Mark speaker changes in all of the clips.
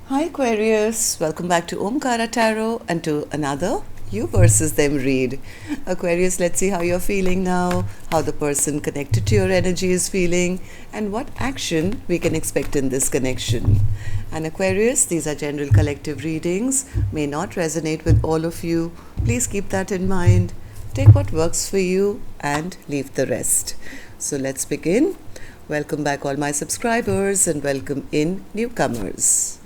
Speaker 1: Hi Aquarius, welcome back to Omkaratarot and to another you versus them read. Aquarius, let's see how you're feeling now, how the person connected to your energy is feeling, and what action we can expect in this connection. And Aquarius, these are general collective readings, may not resonate with all of you. Please keep that in mind. Take what works for you and leave the rest. So let's begin. Welcome back all my subscribers and welcome in newcomers.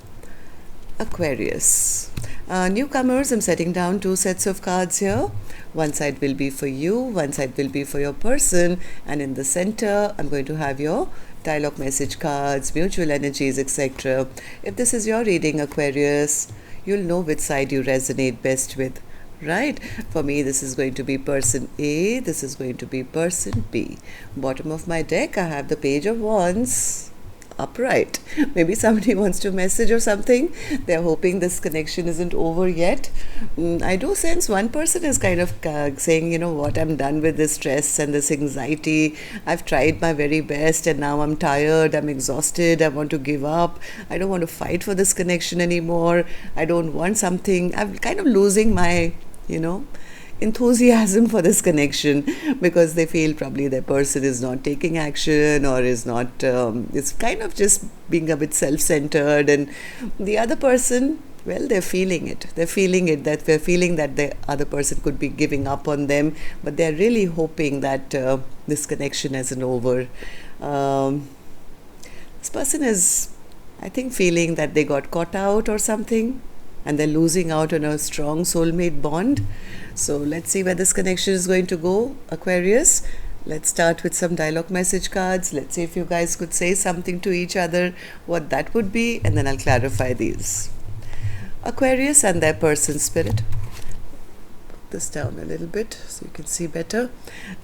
Speaker 1: Aquarius. Newcomers, I'm setting down 2 sets of cards here. One side will be for you, one side will be for your person, and in the center, I'm going to have your dialogue message cards, mutual energies, etc. If this is your reading, Aquarius, you'll know which side you resonate best with, right? For me, this is going to be person A, this is going to be person B. Bottom of my deck, I have the Page of Wands. Upright. Maybe somebody wants to message or something. They're hoping this connection isn't over yet. I do sense one person is kind of saying, you know what, I'm done with this stress and this anxiety. I've tried my very best and now I'm tired, I'm exhausted, I want to give up. I don't want to fight for this connection anymore. I don't want something. I'm kind of losing my, enthusiasm for this connection because they feel probably their person is not taking action or is not, it's kind of just being a bit self-centered, and the other person, well, they're feeling it. They're feeling it, that they're feeling that the other person could be giving up on them, but they're really hoping that this connection isn't over. This person is, I think, feeling that they got caught out or something, and they're losing out on a strong soulmate bond. So let's see where this connection is going to go, Aquarius. Let's start with some dialogue message cards. Let's see if you guys could say something to each other, what that would be, and then I'll clarify these. Aquarius and their person spirit. Put this down a little bit so you can see better.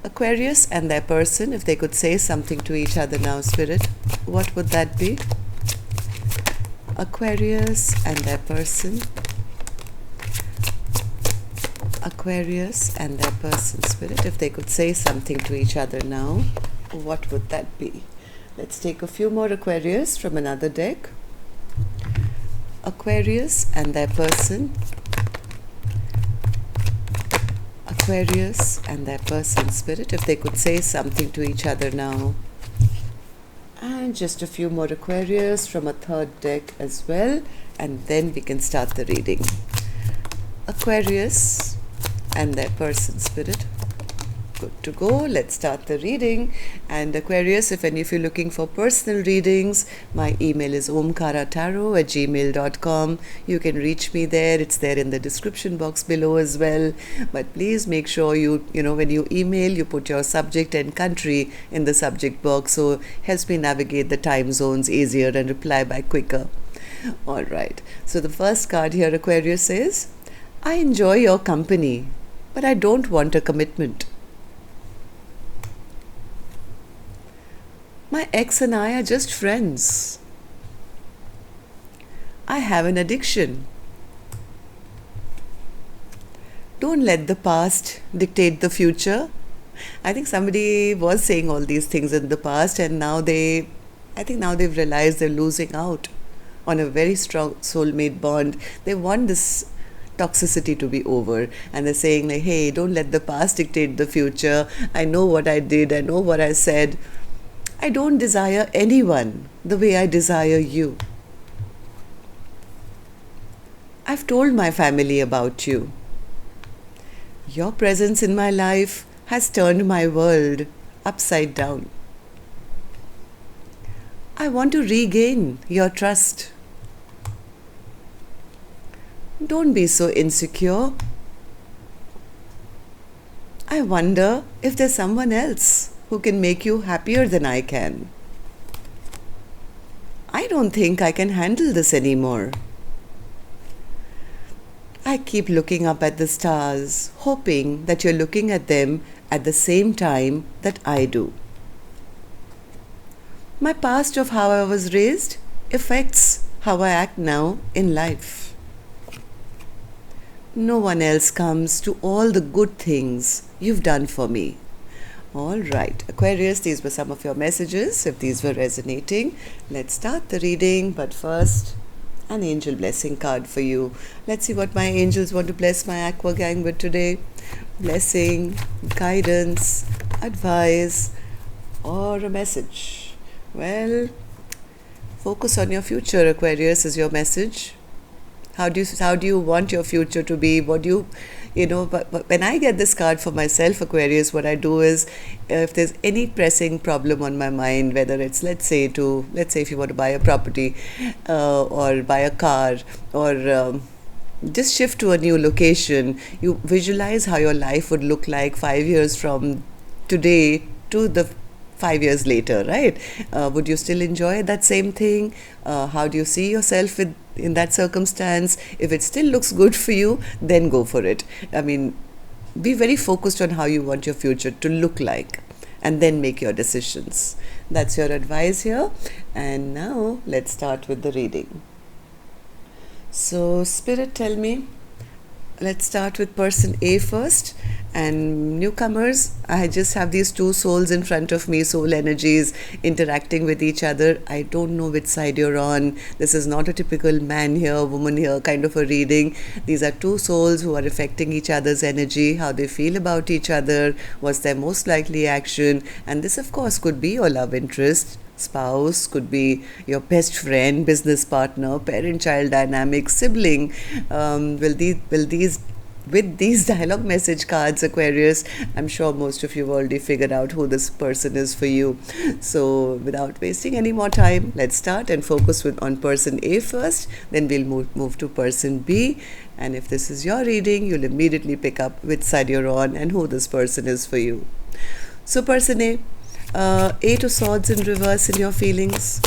Speaker 1: Aquarius and their person, if they could say something to each other now, spirit, what would that be? Aquarius and their person. Aquarius and their person spirit, if they could say something to each other now, what would that be? Let's take a few more Aquarius from another deck. Aquarius and their person. Aquarius and their person spirit, if they could say something to each other now. And just a few more Aquarius from a third deck as well, and then we can start the reading. Aquarius and their person spirit. Good to go. Let's start the reading. And Aquarius, if any of you are looking for personal readings, my email is omkaratarot@gmail.com. You can reach me there. It's there in the description box below as well. But please make sure when you email, you put your subject and country in the subject box, so it helps me navigate the time zones easier and reply back quicker. All right. So the first card here, Aquarius, says, I enjoy your company, but I don't want a commitment. My ex and I are just friends. I have an addiction. Don't let the past dictate the future. I think somebody was saying all these things in the past, and now they've realized they're losing out on a very strong soulmate bond. They want this toxicity to be over, and they're saying like, hey, don't let the past dictate the future. I know what I did, I know what I said. I don't desire anyone the way I desire you. I've told my family about you. Your presence in my life has turned my world upside down. I want to regain your trust. Don't be so insecure. I wonder if there's someone else who can make you happier than I can. I don't think I can handle this anymore. I keep looking up at the stars, hoping that you're looking at them at the same time that I do. My past of how I was raised affects how I act now in life. No one else comes to all the good things you've done for me. All right, Aquarius, these were some of your messages. If these were resonating, let's start the reading. But first, An angel blessing card for you. Let's see what my angels want to bless my Aqua gang with today. Blessing, guidance, advice, or a message. Well, focus on your future, Aquarius, is your message. How do you want your future to be? What do but when I get this card for myself, Aquarius, what I do is, if there's any pressing problem on my mind, whether it's let's say if you want to buy a property, or buy a car, or just shift to a new location, you visualize how your life would look like 5 years from today to the 5 years later, right? Would you still enjoy that same thing? How do you see yourself in that circumstance? If it still looks good for you, then go for it. I mean, be very focused on how you want your future to look like, and then make your decisions. That's your advice here. And now let's start with the reading. So, Spirit, tell me. Let's start with person A first. And newcomers, I just have these two souls in front of me, soul energies interacting with each other. I don't know which side you're on. This is not a typical man here, woman here kind of a reading. These are two souls who are affecting each other's energy, how they feel about each other, what's their most likely action. And this, of course, could be your love interest, spouse, could be your best friend, business partner, parent-child dynamic, sibling. With these dialogue message cards, Aquarius, I'm sure most of you have already figured out who this person is for you. So without wasting any more time, let's start and focus on person A first. Then we'll move to person B. And if this is your reading, you'll immediately pick up which side you're on and who this person is for you. So person A, Eight of Swords in reverse in your feelings.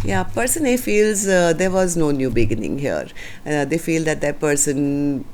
Speaker 1: Yeah, person A feels there was no new beginning here. They feel that their person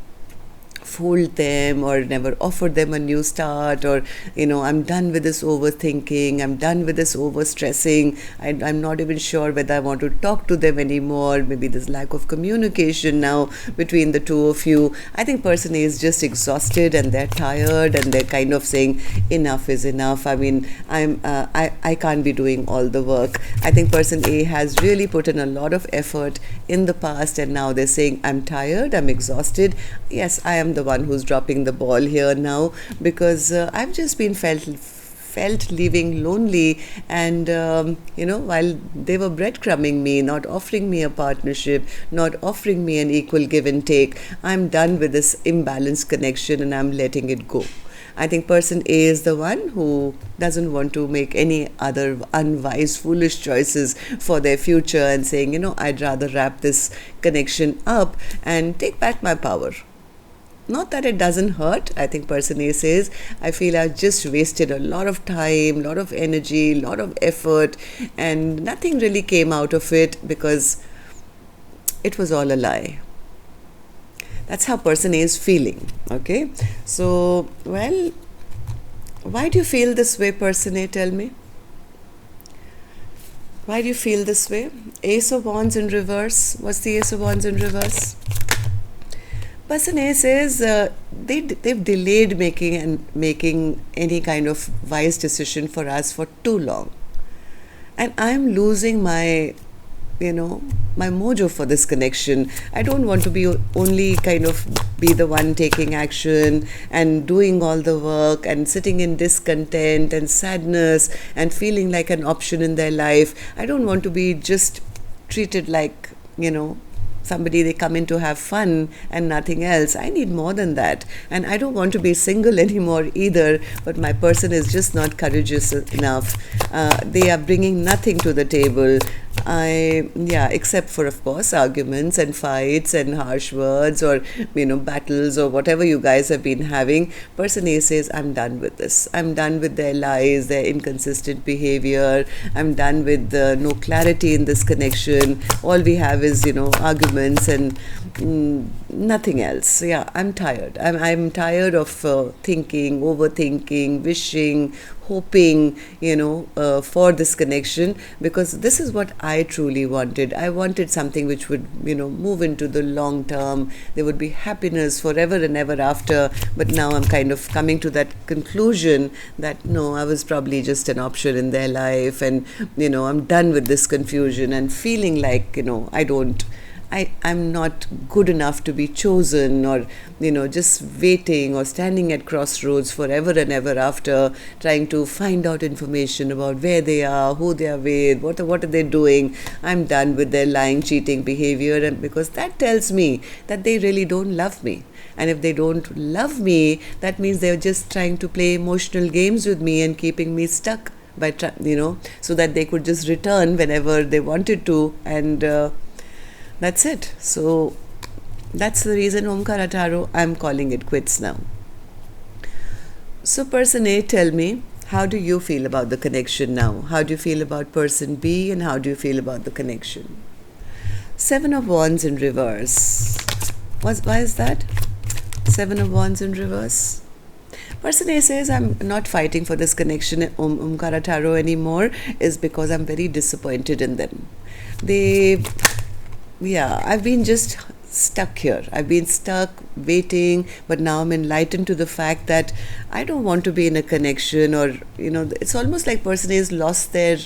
Speaker 1: fooled them or never offered them a new start, or I'm done with this overthinking, I'm done with this overstressing, I'm not even sure whether I want to talk to them anymore. Maybe there's lack of communication now between the two of you. I think person A is just exhausted and they're tired and they're kind of saying enough is enough. I mean, I can't be doing all the work. I think person A has really put in a lot of effort in the past, and now they're saying I'm tired, I'm exhausted. Yes, I am the one who's dropping the ball here now, because I've just been felt leaving lonely, and while they were breadcrumbing me, not offering me a partnership, not offering me an equal give and take, I'm done with this imbalanced connection and I'm letting it go. I think person A is the one who doesn't want to make any other unwise, foolish choices for their future, and saying, I'd rather wrap this connection up and take back my power. Not that it doesn't hurt. I think person A says, I feel I've just wasted a lot of time, a lot of energy, a lot of effort, and nothing really came out of it because it was all a lie. That's how person A is feeling. Okay. So, well, why do you feel this way, person A? Tell me. Why do you feel this way? Ace of Wands in reverse. What's the Ace of Wands in reverse? Person A says they've delayed making any kind of wise decision for us for too long, and I'm losing my mojo for this connection. I don't want to be only be the one taking action and doing all the work and sitting in discontent and sadness and feeling like an option in their life. I don't want to be just treated like somebody they come in to have fun and nothing else. I need more than that, and I don't want to be single anymore either, but my person is just not courageous enough. They are bringing nothing to the table. Except for, of course, arguments and fights and harsh words, or battles, or whatever you guys have been having. Person A says, I'm done with this. I'm done with their lies, their inconsistent behavior. I'm done with no clarity in this connection. All we have is arguments and nothing else. Yeah, I'm tired. I'm tired of thinking, overthinking, wishing, hoping, for this connection, because this is what I truly wanted. I wanted something which would, move into the long term. There would be happiness forever and ever after. But now I'm kind of coming to that conclusion that no, I was probably just an option in their life, and I'm done with this confusion and feeling like I'm not good enough to be chosen, or just waiting or standing at crossroads forever and ever after, trying to find out information about where they are, who they are with, what are they doing. I'm done with their lying, cheating behavior, and because that tells me that they really don't love me. And if they don't love me, that means they're just trying to play emotional games with me and keeping me stuck by so that they could just return whenever they wanted to, and that's it. So that's the reason, Omkaratarot, I'm calling it quits now. So person A, tell me, how do you feel about the connection now? How do you feel about person B, and how do you feel about the connection? 7 of Wands in reverse. Why is that? 7 of Wands in reverse. Person A says, I'm not fighting for this connection, Omkaratarot, anymore, is because I'm very disappointed in them. I've been just stuck here. I've been stuck waiting, but now I'm enlightened to the fact that I don't want to be in a connection, or, it's almost like person A has lost their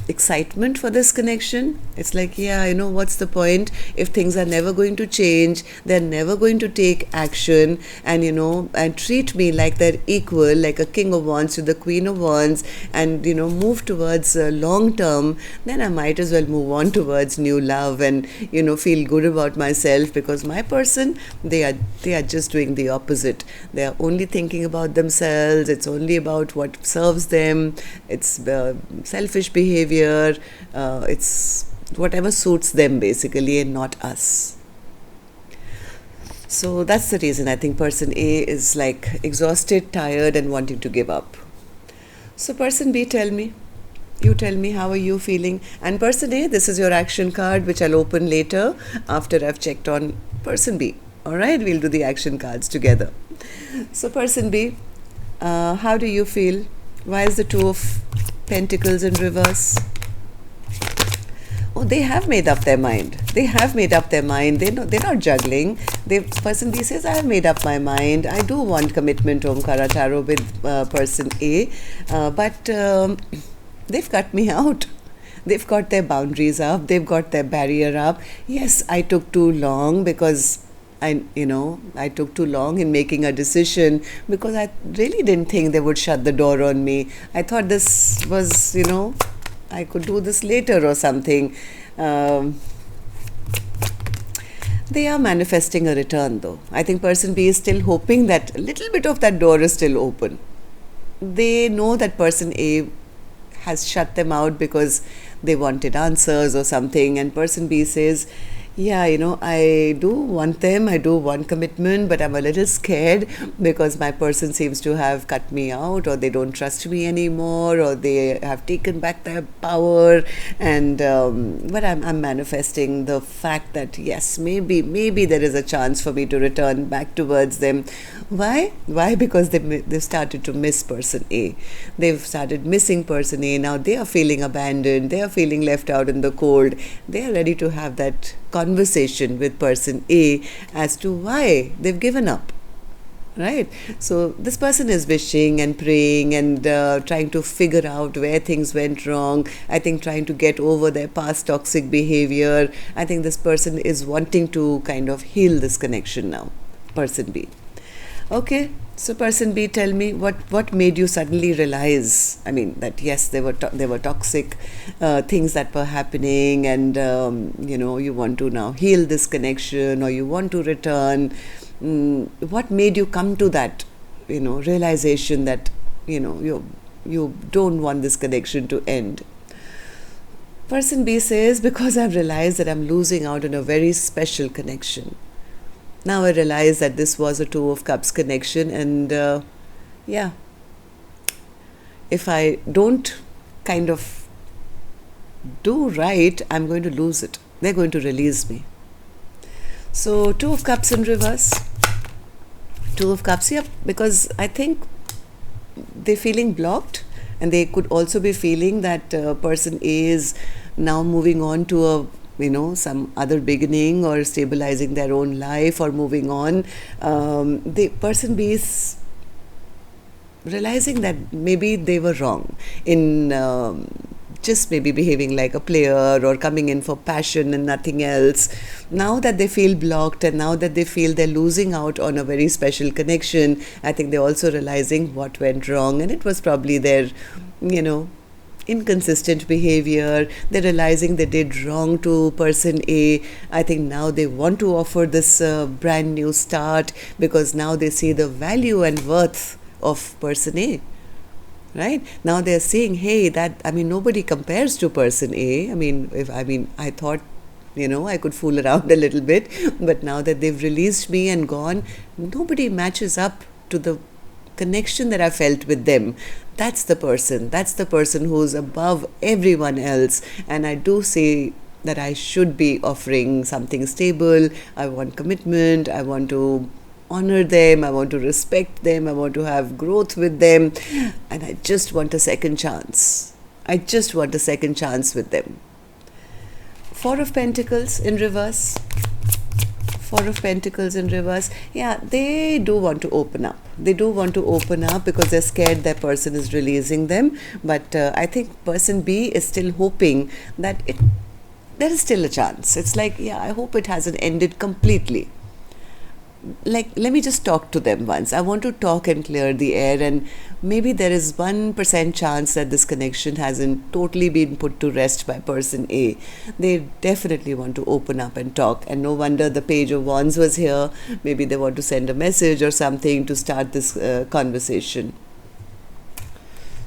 Speaker 1: excitement for this connection. It's like, what's the point if things are never going to change, they're never going to take action, and and treat me like they're equal, like a king of wands to the queen of wands, and move towards long term. Then I might as well move on towards new love, and feel good about myself, because my person, they are just doing the opposite. They are only thinking about themselves. It's only about what serves them. It's selfish behavior. It's whatever suits them, basically, and not us. So that's the reason I think person A is like exhausted, tired, and wanting to give up. So person B, tell me, how are you feeling? And person A, this is your action card, which I'll open later after I've checked on person B. Alright, we'll do the action cards together. So person B, how do you feel? Why is the 2 of Pentacles in reverse? Oh, they have made up their mind. They're not juggling. Person B says, I have made up my mind. I do want commitment, Omkaratarot, with person A, but they've cut me out. They've got their boundaries up. They've got their barrier up. Yes, I took too long, because I took too long in making a decision, because I really didn't think they would shut the door on me. I thought this was, I could do this later or something. They are manifesting a return, though. I think person B is still hoping that a little bit of that door is still open. They know that person A has shut them out because they wanted answers or something, and person B says, I do want them, I do want commitment, but I'm a little scared because my person seems to have cut me out, or they don't trust me anymore, or they have taken back their power, and but I'm manifesting the fact that yes, maybe there is a chance for me to return back towards them. Why? Because they've started to miss person A. They've started missing person A. Now they are feeling abandoned. They are feeling left out in the cold. They are ready to have that conversation with person A as to why they've given up. Right? So this person is wishing and praying and trying to figure out where things went wrong. I think trying to get over their past toxic behavior. I think this person is wanting to kind of heal this connection now. Person B. Okay, so person B, tell me what made you suddenly realize, that yes, there were toxic things that were happening, and you want to now heal this connection, or you want to return. What made you come to that, realization that, you don't want this connection to end? Person B says, because I've realized that I'm losing out on a very special connection. Now I realize that this was a 2 of Cups connection, and if I don't kind of do right, I'm going to lose it. They're going to release me. So, Two of Cups in reverse. Two of Cups, yeah, because I think they're feeling blocked, and they could also be feeling that person A is now moving on to a some other beginning, or stabilizing their own life, or moving on. The person B is realizing that maybe they were wrong in just maybe behaving like a player, or coming in for passion and nothing else. Now that they feel blocked, and now that they feel they're losing out on a very special connection, I think they're also realizing what went wrong, and it was probably their inconsistent behavior. They're realizing they did wrong to person A. I think now they want to offer this brand new start, because now they see the value and worth of person A. Right now they're saying, hey, nobody compares to person A. I thought I could fool around a little bit, but now that they've released me and gone, nobody matches up to the connection that I felt with them. That's the person who's above everyone else. And I do say that I should be offering something stable. I want commitment. I want to honor them. I want to respect them. I want to have growth with them. And I just want a second chance. With them. Four of Pentacles in reverse. Yeah, they do want to open up. Because they're scared their person is releasing them. But I think person B is still hoping that there is still a chance. It's like, yeah, I hope it hasn't ended completely. Like, let me just talk to them once. I want to talk and clear the air, and maybe there is 1% chance that this connection hasn't totally been put to rest by person A. They definitely want to open up and talk, and no wonder the Page of Wands was here. Maybe they want to send a message or something to start this conversation.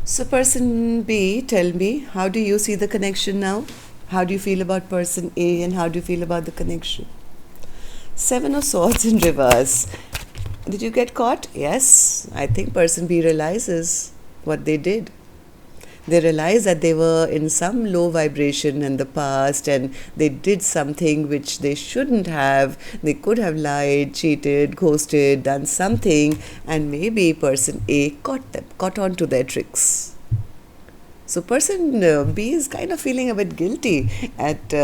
Speaker 1: So person B, tell me, how do you see the connection now? How do you feel about person A, and how do you feel about the connection? Seven of Swords in reverse. Did you get caught? Yes. I think person B realizes what they did. They realize that they were in some low vibration in the past, and they did something which they shouldn't have. They could have lied, cheated, ghosted, done something, and maybe person A caught on to their tricks. So person B is kind of feeling a bit guilty at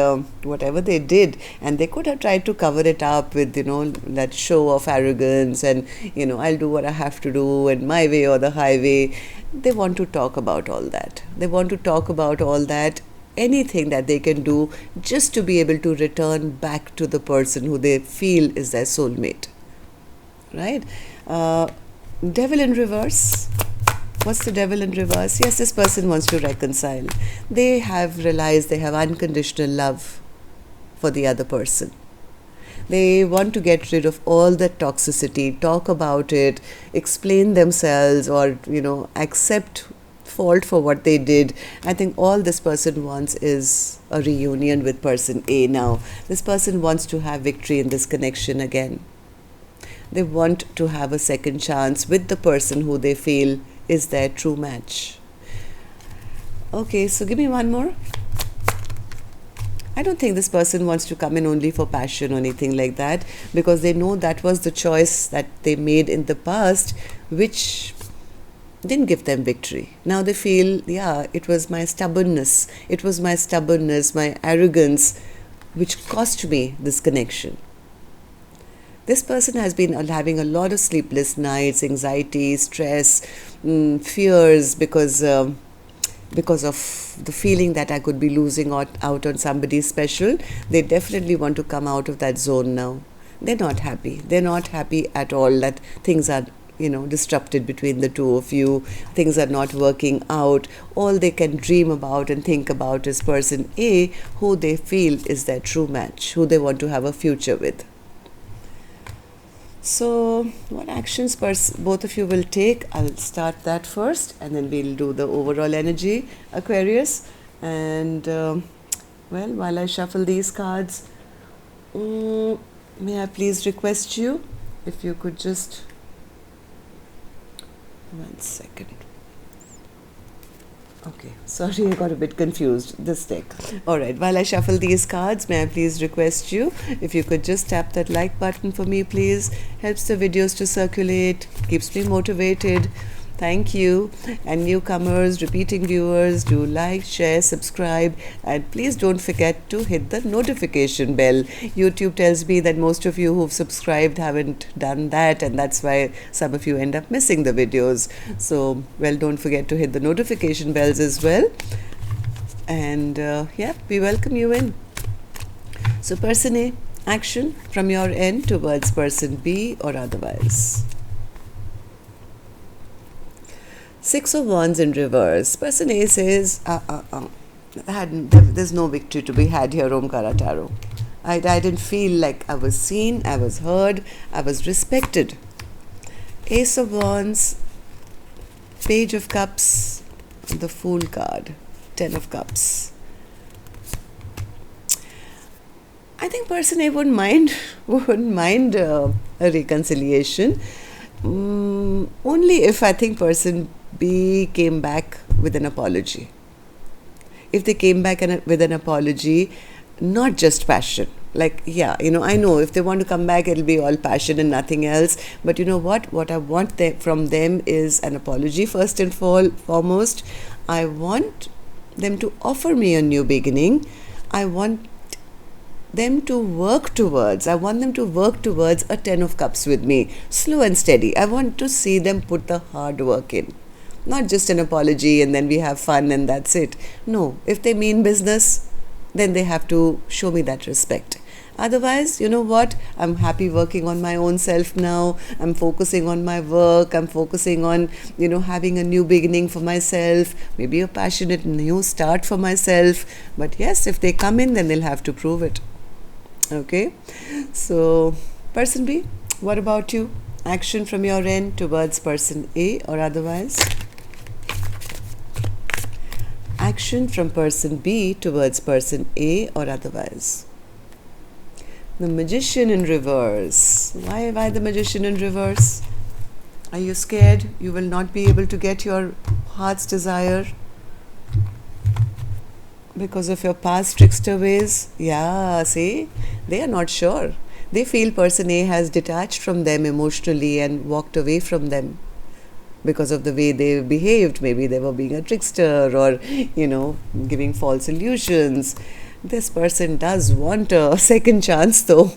Speaker 1: whatever they did, and they could have tried to cover it up with that show of arrogance, and I'll do what I have to do, and my way or the highway. They want to talk about all that. Anything that they can do just to be able to return back to the person who they feel is their soulmate. Right? Devil in reverse. What's the Devil in reverse? Yes, this person wants to reconcile. They have realized they have unconditional love for the other person. They want to get rid of all that toxicity, talk about it, explain themselves, or accept fault for what they did. I think all this person wants is a reunion with person A now. This person wants to have victory in this connection again. They want to have a second chance with the person who they feel is their true match. Okay, so give me one more. I don't think this person wants to come in only for passion or anything like that, because they know that was the choice that they made in the past, which didn't give them victory. Now they feel, yeah, it was my stubbornness, my arrogance, which cost me this connection. This person has been having a lot of sleepless nights, anxiety, stress, fears, because of the feeling that I could be losing out on somebody special. They definitely want to come out of that zone now. They're not happy. They're not happy at all that things are, disrupted between the two of you. Things are not working out. All they can dream about and think about is person A, who they feel is their true match, who they want to have a future with. So what actions both of you will take? I'll start that first, and then we'll do the overall energy, Aquarius. And while I shuffle these cards, may I please request you, if you could just 1 second. Okay, sorry, I got a bit confused, this deck. Alright, while I shuffle these cards, may I please request you, if you could just tap that like button for me, please. Helps the videos to circulate, keeps me motivated. Thank you. And newcomers, repeating viewers, do like, share, subscribe, and please don't forget to hit the notification bell. YouTube tells me that most of you who've subscribed haven't done that, and that's why some of you end up missing the videos. So, well, don't forget to hit the notification bells as well. And yeah, we welcome you in. So, person A, action from your end towards person B or otherwise. Six of Wands in reverse. Person A says, there's no victory to be had here, Omkaratarot. I didn't feel like I was seen, I was heard, I was respected. Ace of Wands, Page of Cups, the Fool card, Ten of Cups. I think person A wouldn't mind a reconciliation. Only if I think person B came back with an apology. If they came back with an apology, not just passion. Like, yeah, I know if they want to come back, it'll be all passion and nothing else. But you know what? What I want from them is an apology first and foremost. I want them to offer me a new beginning. I want them to work towards a Ten of Cups with me, slow and steady. I want to see them put the hard work in, not just an apology and then we have fun and that's it. No, if they mean business, then they have to show me that respect. Otherwise, you know what, I'm happy working on my own self now. I'm focusing on my work. I'm focusing on, having a new beginning for myself, maybe a passionate new start for myself. But yes, if they come in, then they'll have to prove it. Okay, so person B, what about you? Action from your end towards person A or otherwise. Action from person B towards person A or otherwise. The Magician in reverse. Why the Magician in reverse? Are you scared you will not be able to get your heart's desire because of your past trickster ways? Yeah, see, they are not sure. They feel person A has detached from them emotionally and walked away from them because of the way they behaved. Maybe they were being a trickster or, giving false illusions. This person does want a second chance though.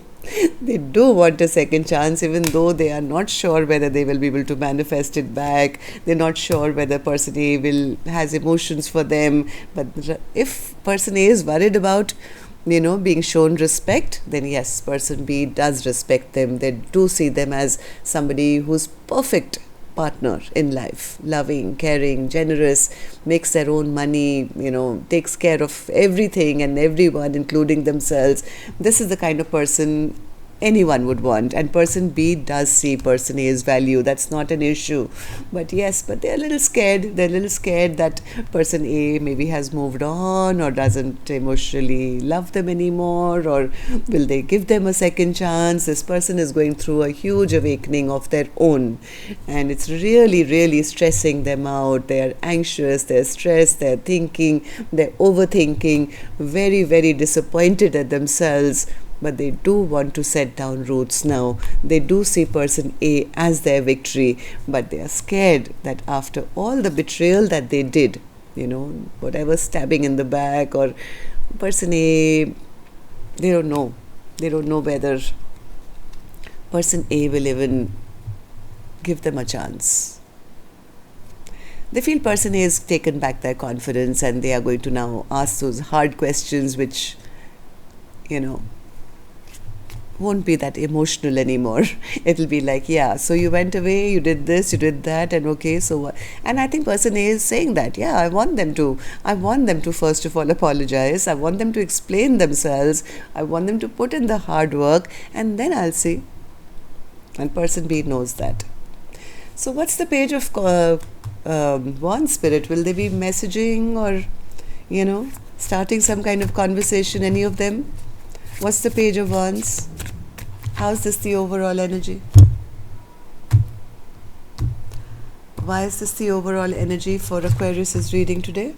Speaker 1: They do want a second chance, even though they are not sure whether they will be able to manifest it back. They're not sure whether person A has emotions for them. But if person A is worried about, being shown respect, then yes, person B does respect them. They do see them as somebody who's perfect partner in life, loving, caring, generous, makes their own money, takes care of everything and everyone, including themselves. This is the kind of person anyone would want, and person B does see person A's value. That's not an issue. But yes, they're a little scared. They're a little scared that person A maybe has moved on or doesn't emotionally love them anymore, or will they give them a second chance? This person is going through a huge awakening of their own, and it's really, really stressing them out. They're anxious, they're stressed, they're thinking, they're overthinking, very, very disappointed at themselves. But they do want to set down roots now. They do see person A as their victory, but they are scared that after all the betrayal that they did, whatever stabbing in the back or person A, they don't know. They don't know whether person A will even give them a chance. They feel person A has taken back their confidence and they are going to now ask those hard questions which, won't be that emotional anymore. It'll be like, yeah, so you went away, you did this, you did that, and okay, so what? And I think person A is saying that, yeah, I want them to first of all apologize. I want them to explain themselves. I want them to put in the hard work, and then I'll see. And person B knows that. So what's the Page of Wands, Spirit? Will they be messaging or, starting some kind of conversation, any of them? What's the Page of Wands? How's this the overall energy? Why is this the overall energy for Aquarius' reading today?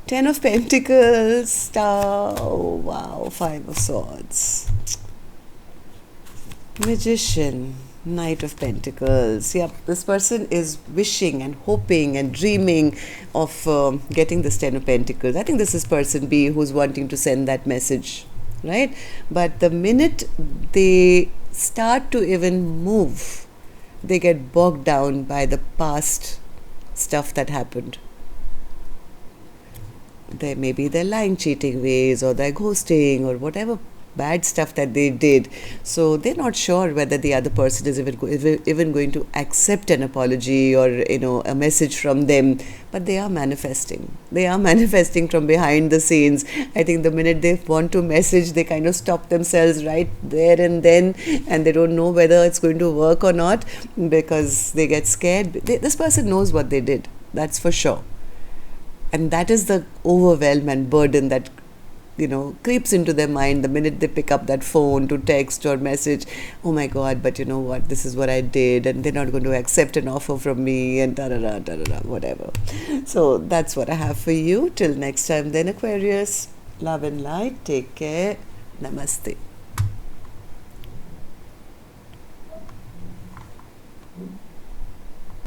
Speaker 1: Ten of Pentacles, Star, oh wow, Five of Swords, Magician, Knight of Pentacles. Yep, this person is wishing and hoping and dreaming of getting this Ten of Pentacles. I think this is person B who's wanting to send that message, right? But the minute they start to even move, they get bogged down by the past stuff that happened. There may be their lying, cheating ways, or their ghosting, or whatever bad stuff that they did. So they're not sure whether the other person is even going to accept an apology or a message from them. But they are manifesting. They are manifesting from behind the scenes. I think the minute they want to message, they kind of stop themselves right there and then, and they don't know whether it's going to work or not because they get scared. This person knows what they did. That's for sure. And that is the overwhelm and burden that creeps into their mind the minute they pick up that phone to text or message. Oh my God, but you know what, this is what I did, and they're not going to accept an offer from me, and whatever. So that's what I have for you. Till next time then, Aquarius. Love and light. Take care. Namaste.